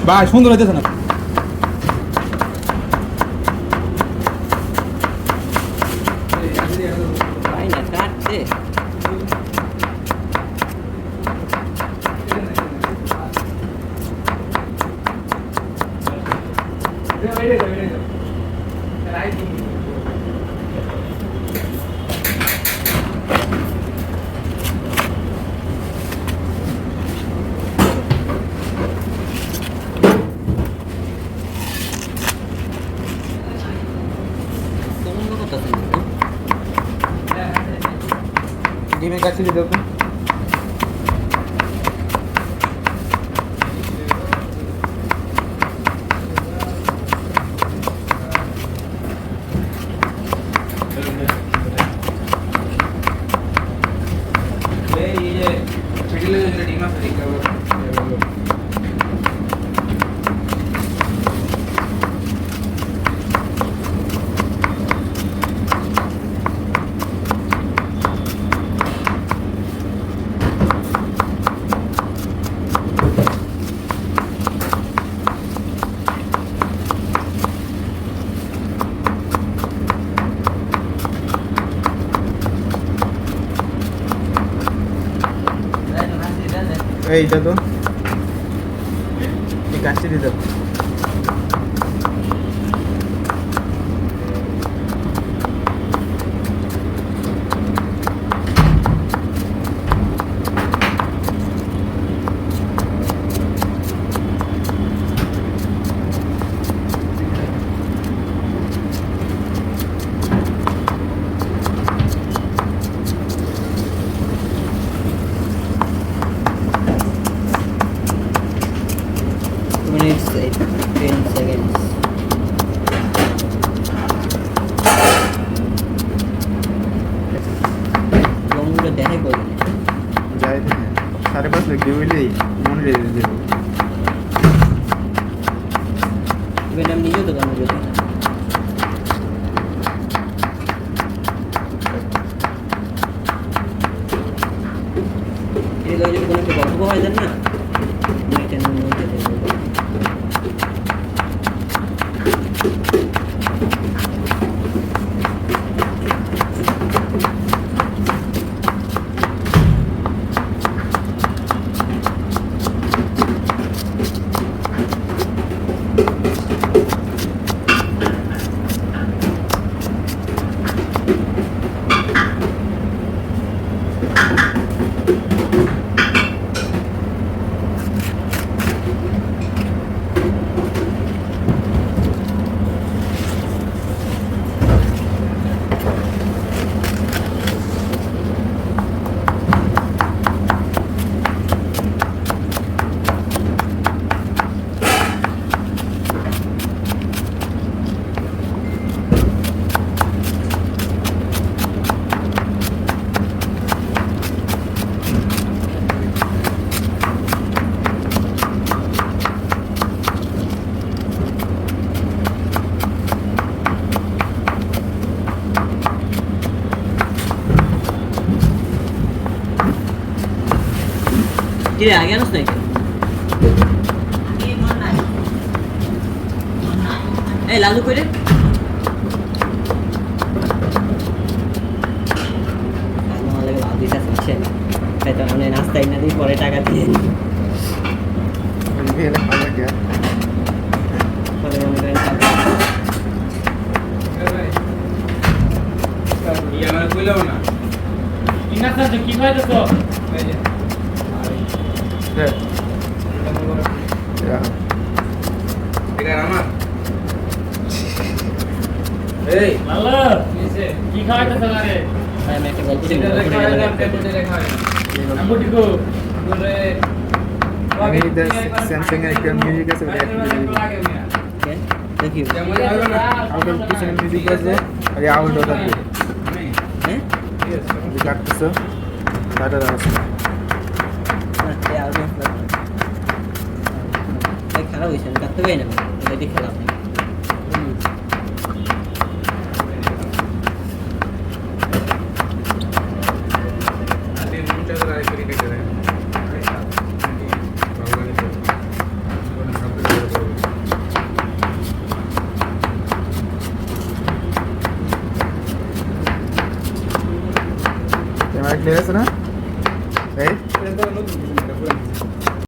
ভাই সুন্দর হইতেছে না ডিমের কাছে দিয়ে দেবো এইটা তো এই কাজটি দিয়ে দেবো minutes 10 seconds. লঙ্গুলো দেখে করি যাই 5:30 লগে হইলেই মনে রেখে দেব ম্যাডাম নিজে তো বানাবো এই লগে কোনো একটা গল্প হয় জান না কিরে আগে আনছ নাকি এই লালু কইরে আমাদের আদিস আছে তাই তো মানে নাস্তা এনে দিই পরে টাকা দিয়ে ফেলে খাওয়া গিয়া পরে আমরা আমার কইলাও না ইনা সাথে কি খাইছো তো এই যে হ্যাঁ এটা আমার এই লালা কি খাইছো তারে আমি একটা গল্প এটা খাই না পেটে খাই আমগুটি কো বলে আমি এটা স্যামসাং এর একটা মিউজিক আছে ওটা থ্যাংক ইউ আউটডোর কিছু মিউজিক আছে আর আউটডোর আছে হ্যাঁ কাটতেছো কাটা আছে খারাপ হয়েছে আমি কাটতে পারি না এটা খারাপ ক্যামেরা ক্লিয়ার আছে না এই এটা তো নতুন কিছু না, এটা পুরানো কিছু।